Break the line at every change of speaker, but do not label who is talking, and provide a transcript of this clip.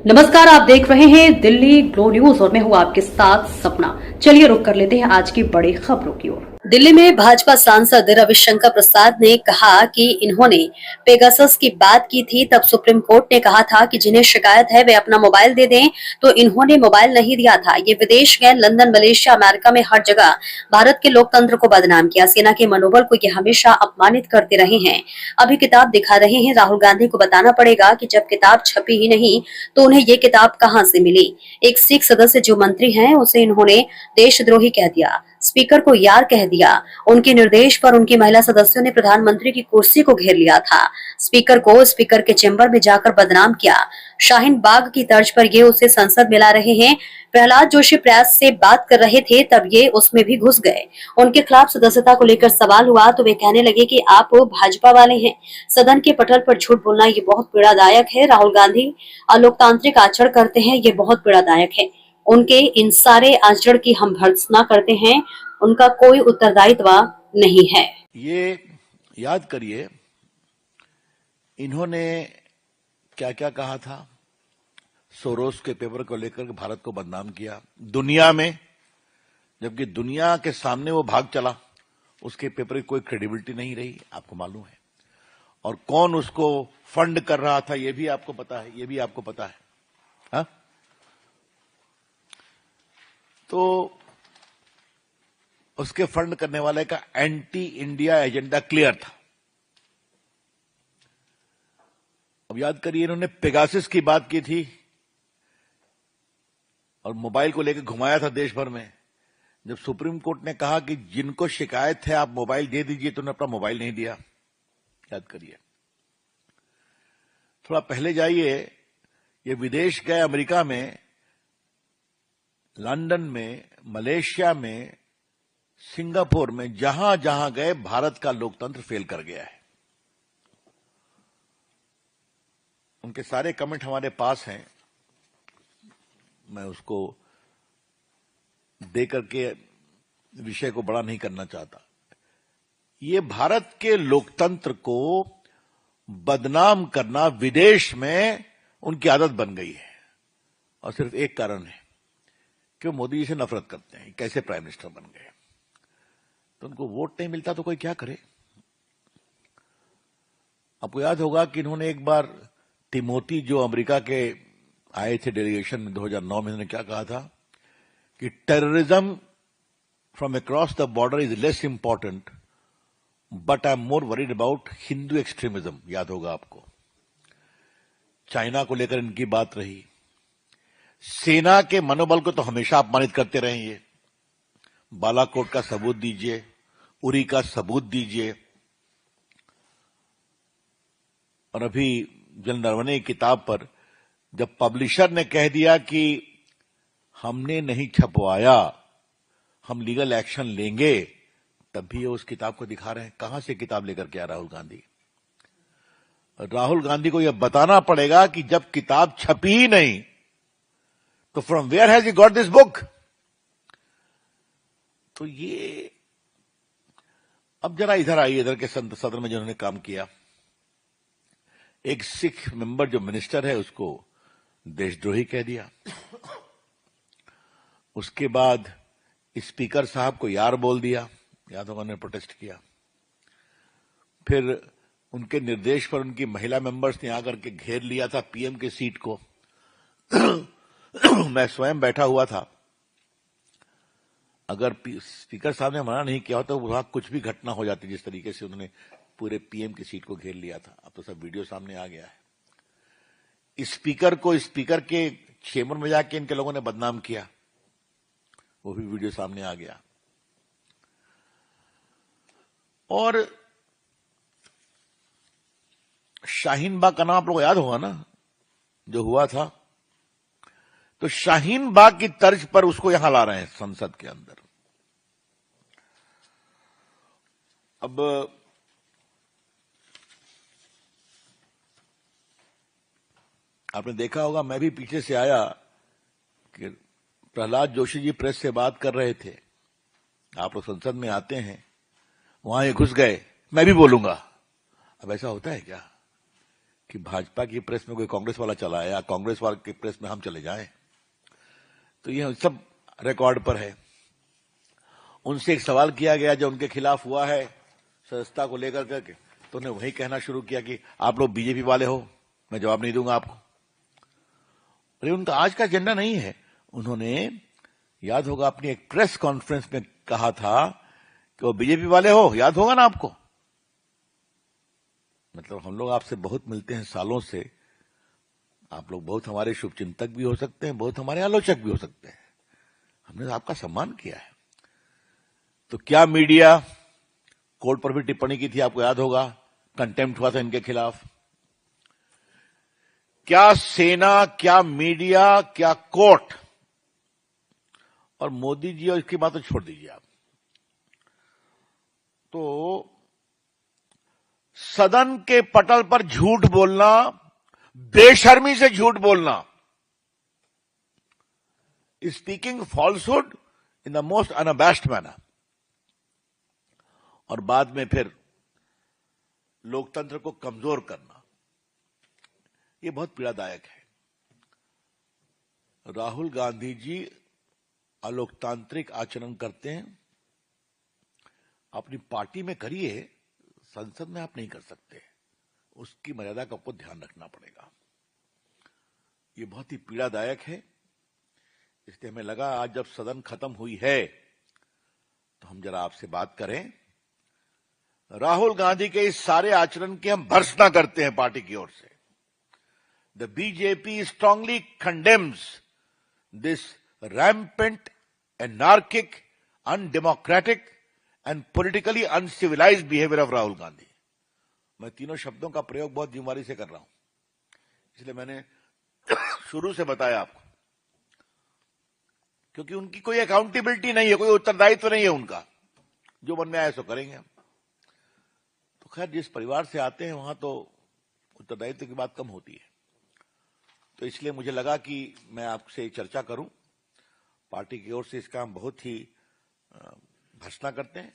नमस्कार, आप देख रहे हैं दिल्ली ग्लो न्यूज और मैं हूं आपके साथ सपना। चलिए रुक कर लेते हैं आज की बड़ी खबरों की ओर। दिल्ली में भाजपा सांसद रविशंकर प्रसाद ने कहा कि इन्होंने पेगासस की बात की थी, तब सुप्रीम कोर्ट ने कहा था कि जिन्हें शिकायत है वे अपना मोबाइल दे दें, तो इन्होंने मोबाइल नहीं दिया था। ये विदेश गए, लंदन, मलेशिया, अमेरिका में हर जगह भारत के लोकतंत्र को बदनाम किया। सेना के मनोबल को ये हमेशा अपमानित करते रहे हैं। अभी किताब दिखा रहे हैं। राहुल गांधी को बताना पड़ेगा कि जब किताब छपी ही नहीं तो उन्हें ये किताब कहां से मिली। एक सिख सदस्य जो मंत्री हैं उसे इन्होंने देशद्रोही कह दिया, स्पीकर को यार कह दिया। उनके निर्देश पर उनकी महिला सदस्यों ने प्रधानमंत्री की कुर्सी को घेर लिया था। स्पीकर को स्पीकर के चेंबर में जाकर बदनाम किया। शाहीन बाग की तर्ज पर ये उसे संसद में ला रहे हैं। प्रहलाद जोशी प्रेस से बात कर रहे थे, तब ये उसमें भी घुस गए। उनके खिलाफ सदस्यता को लेकर सवाल हुआ तो वे कहने लगे कि आप भाजपा वाले हैं। सदन के पटल पर झूठ बोलना ये बहुत पीड़ादायक है। राहुल गांधी अलोकतांत्रिक आचरण करते हैं, ये बहुत पीड़ादायक है। उनके इन सारे आचरण की हम भर्त्सना करते हैं, उनका कोई उत्तरदायित्व नहीं है।
ये याद करिए इन्होंने क्या क्या कहा था। सोरोस के पेपर को लेकर भारत को बदनाम किया दुनिया में, जबकि दुनिया के सामने वो भाग चला। उसके पेपर की कोई क्रेडिबिलिटी नहीं रही, आपको मालूम है। और कौन उसको फंड कर रहा था ये भी आपको पता है, ये भी आपको पता है। हा? तो उसके फंड करने वाले का एंटी इंडिया एजेंडा क्लियर था। अब याद करिए इन्होंने पेगासस की बात की थी और मोबाइल को लेकर घुमाया था देश भर में। जब सुप्रीम कोर्ट ने कहा कि जिनको शिकायत है आप मोबाइल दे दीजिए, तो उन्होंने अपना मोबाइल नहीं दिया। याद करिए। थोड़ा पहले जाइए, ये विदेश गए, अमेरिका में, लंदन में, मलेशिया में, सिंगापुर में, जहां जहां गए भारत का लोकतंत्र फेल कर गया है। उनके सारे कमेंट हमारे पास हैं, मैं उसको दे करके विषय को बड़ा नहीं करना चाहता। ये भारत के लोकतंत्र को बदनाम करना विदेश में उनकी आदत बन गई है। और सिर्फ एक कारण है कि वो मोदी जी से नफरत करते हैं। कैसे प्राइम मिनिस्टर बन गए, तो उनको वोट नहीं मिलता तो कोई क्या करे। आपको याद होगा कि इन्होंने एक बार तिमोथी जो अमेरिका के आए थे डेलीगेशन में 2009 में, इन्होंने क्या कहा था कि terrorism from across the border is less important but I am more worried about Hindu extremism. याद होगा आपको। चाइना को लेकर इनकी बात रही। सेना के मनोबल को तो हमेशा अपमानित करते रहे। ये बालाकोट का सबूत दीजिए, उरी का सबूत दीजिए। और अभी जल नरवणे की किताब पर जब पब्लिशर ने कह दिया कि हमने नहीं छपवाया, हम लीगल एक्शन लेंगे, तब भी ये उस किताब को दिखा रहे हैं। कहां से किताब लेकर के आया राहुल गांधी? राहुल गांधी को यह बताना पड़ेगा कि जब किताब छपी ही नहीं तो from where has he got this book? तो ये अब जरा इधर आइए, इधर के सदन में जिन्होंने काम किया। एक सिख मेंबर जो मिनिस्टर है उसको देशद्रोही कह दिया। उसके बाद स्पीकर साहब को यार बोल दिया। याद होगा, उन्होंने प्रोटेस्ट किया। फिर उनके निर्देश पर उनकी महिला मेंबर्स ने आकर के घेर लिया था पीएम की सीट को। मैं स्वयं बैठा हुआ था। अगर स्पीकर साहब ने मना नहीं किया हो तो वहां कुछ भी घटना हो जाती, जिस तरीके से उन्होंने पूरे पीएम की सीट को घेर लिया था। अब तो सब वीडियो सामने आ गया है। स्पीकर को स्पीकर के चेंबर में जाके इनके लोगों ने बदनाम किया, वो भी वीडियो सामने आ गया। और शाहीन बाग का नाम आप लोगों को याद होगा ना, जो हुआ था। तो शाहीन बाग की तर्ज पर उसको यहां ला रहे हैं संसद के अंदर। अब आपने देखा होगा, मैं भी पीछे से आया कि प्रहलाद जोशी जी प्रेस से बात कर रहे थे। आप लोग संसद में आते हैं, वहां ये घुस गए, मैं भी बोलूंगा। अब ऐसा होता है क्या? कि भाजपा की प्रेस में कोई कांग्रेस वाला चला है या कांग्रेस वाले की प्रेस में हम चले जाएं, तो ये सब रिकॉर्ड पर है। उनसे एक सवाल किया गया जो उनके खिलाफ हुआ है सदस्यता को लेकर करके, तो उन्हें वही कहना शुरू किया कि आप लोग बीजेपी वाले हो, मैं जवाब नहीं दूंगा आपको। अरे उनका आज का एजेंडा नहीं है। उन्होंने, याद होगा, अपनी एक प्रेस कॉन्फ्रेंस में कहा था कि वो बीजेपी वाले हो, याद होगा ना आपको। मतलब हम लोग आपसे बहुत मिलते हैं सालों से, आप लोग बहुत हमारे शुभचिंतक भी हो सकते हैं, बहुत हमारे आलोचक भी हो सकते हैं, हमने आपका सम्मान किया है। तो क्या मीडिया कोर्ट पर भी टिप्पणी की थी, आपको याद होगा, कंटेम्प्ट हुआ था इनके खिलाफ। क्या सेना, क्या मीडिया, क्या कोर्ट, और मोदी जी और इसकी बात तो छोड़ दीजिए आप। तो सदन के पटल पर झूठ बोलना, बेशर्मी से झूठ बोलना, speaking falsehood in the most unabashed manner, और बाद में फिर लोकतंत्र को कमजोर करना, यह बहुत पीड़ादायक है। राहुल गांधी जी अलोकतांत्रिक आचरण करते हैं, अपनी पार्टी में करिए, संसद में आप नहीं कर सकते, उसकी मर्यादा का आपको ध्यान रखना पड़ेगा। ये बहुत ही पीड़ादायक है। इसलिए हमें लगा आज जब सदन खत्म हुई है तो हम जरा आपसे बात करें। राहुल गांधी के इस सारे आचरण की हम भर्त्सना करते हैं पार्टी की ओर से। The BJP strongly condemns this rampant, anarchic, undemocratic and politically uncivilized behavior of Rahul Gandhi. मैं तीनों शब्दों का प्रयोग बहुत जिम्मेदारी से कर रहा हूं, इसलिए मैंने शुरू से बताया आपको, क्योंकि उनकी कोई अकाउंटेबिलिटी नहीं है, कोई उत्तरदायित्व नहीं है उनका, जो मन में आए सो करेंगे हम। तो खैर, जिस परिवार से आते हैं वहां तो उत्तरदायित्व की बात कम होती है। तो इसलिए मुझे लगा कि मैं आपसे चर्चा करूं। पार्टी की ओर से इसका हम बहुत ही भर्त्सना करते हैं।